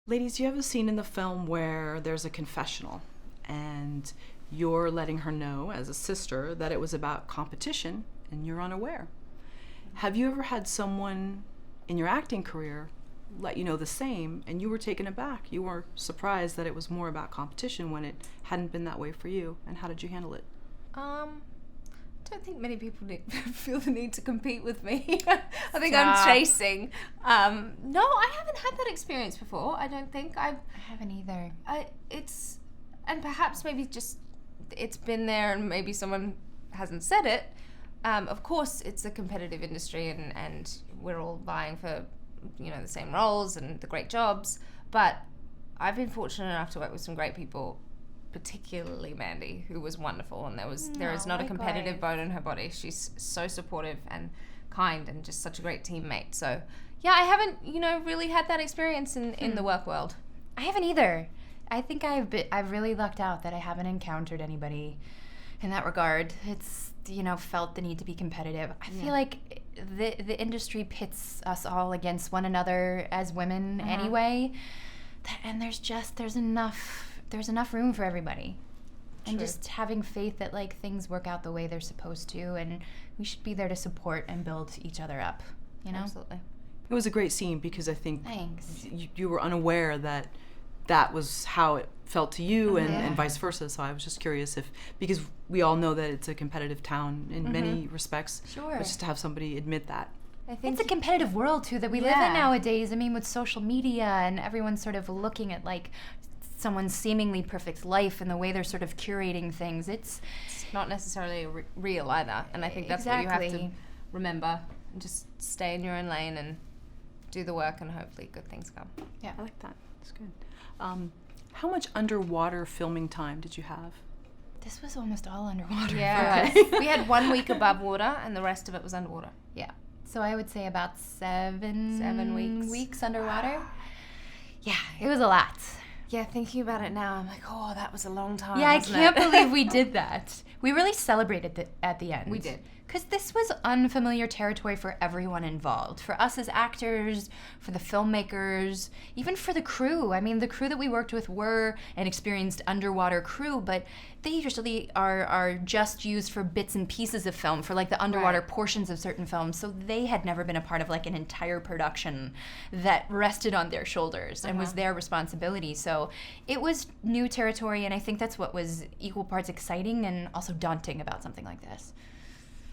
Ladies, you have a scene in the film where there's a confessional and you're letting her know as a sister that it was about competition and you're unaware. Have you ever had someone in your acting career let you know the same and you were taken aback? You were surprised that it was more about competition when it hadn't been that way for you, and how did you handle it? I don't think many people feel the need to compete with me. I think I'm chasing. No, I haven't had that experience before. I don't think I haven't either. And perhaps maybe just it's been there and maybe someone hasn't said it. Of course, it's a competitive industry and we're all vying for, the same roles and the great jobs. But I've been fortunate enough to work with some great people, particularly Mandy, who was wonderful, and there is not a competitive bone in her body. She's so supportive and kind and just such a great teammate. So yeah, I haven't really had that experience in the work world. I haven't either. I think I've really lucked out that I haven't encountered anybody in that regard. It's felt the need to be competitive. I feel like the industry pits us all against one another as women anyway, and there's enough room for everybody. True. And just having faith that things work out the way they're supposed to, and we should be there to support and build each other up, Absolutely. It was a great scene because I think Thanks. you were unaware that was how it felt to you, and vice versa. So I was just curious because we all know that it's a competitive town in many respects. Sure. But just to have somebody admit that. I think it's a competitive world too that we live in nowadays. I mean, with social media and everyone sort of looking at someone's seemingly perfect life and the way they're sort of curating things. It's not necessarily real either. And I think that's what you have to remember, and just stay in your own lane and do the work, and hopefully good things come. Yeah, I like that. That's good. How much underwater filming time did you have? This was almost all underwater. Yeah, for us. We had 1 week above water, and the rest of it was underwater. Yeah. So I would say about 7 weeks underwater. Yeah, it was a lot. Yeah, thinking about it now, I'm like, oh, that was a long time. Yeah, I can't believe we did that. We really celebrated at the end. We did. Because this was unfamiliar territory for everyone involved. For us as actors, for the filmmakers, even for the crew. I mean, the crew that we worked with were an experienced underwater crew, but they usually are just used for bits and pieces of film, for the underwater portions of certain films. So they had never been a part of an entire production that rested on their shoulders and was their responsibility. So it was new territory, and I think that's what was equal parts exciting and also daunting about something like this.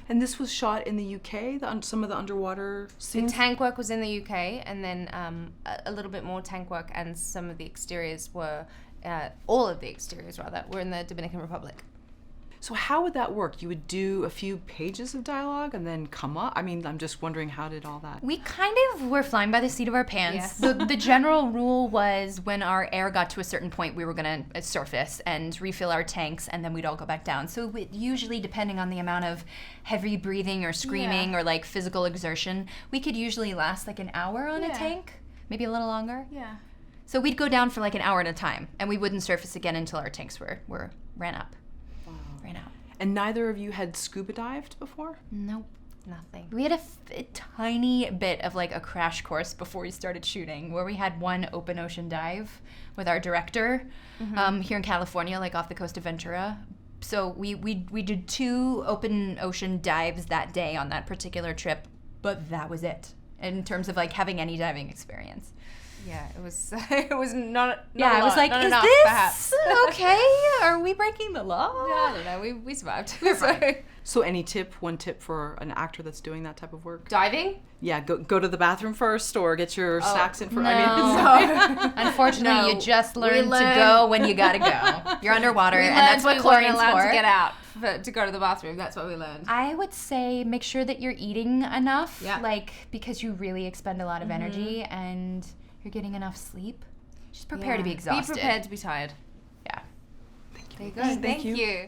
And this was shot in the UK, some of the underwater scenes? The tank work was in the UK, and then a little bit more tank work, and some of the exteriors were, all of the exteriors rather, were in the Dominican Republic. So how would that work? You would do a few pages of dialogue and then come up? I mean, I'm just wondering, how did all that... We kind of were flying by the seat of our pants. Yes. The general rule was when our air got to a certain point, we were going to surface and refill our tanks, and then we'd all go back down. So usually, depending on the amount of heavy breathing or screaming or physical exertion, we could usually last an hour on a tank, maybe a little longer. Yeah. So we'd go down for an hour at a time, and we wouldn't surface again until our tanks ran up. Ran out. And neither of you had scuba dived before? Nope. Nothing. We had a tiny bit of a crash course before we started shooting, where we had one open ocean dive with our director here in California, off the coast of Ventura. So we did 2 open ocean dives that day on that particular trip, but that was it in terms of having any diving experience. Yeah, it was. It was not. Yeah, I was not is enough, this perhaps. okay? Are we breaking the law? No, I don't know. We survived. So one tip for an actor that's doing that type of work? Diving? Yeah, go to the bathroom first, or get your snacks in first. No. Unfortunately, you just learn to go when you gotta go. You're underwater, and that's what chlorine's allowed for. To get out to go to the bathroom. That's what we learned. I would say make sure that you're eating enough, Yeah. because you really expend a lot of energy, and you're getting enough sleep. Just prepare to be exhausted. Be prepared to be tired. Yeah. Thank you. There you go. Thank you. You.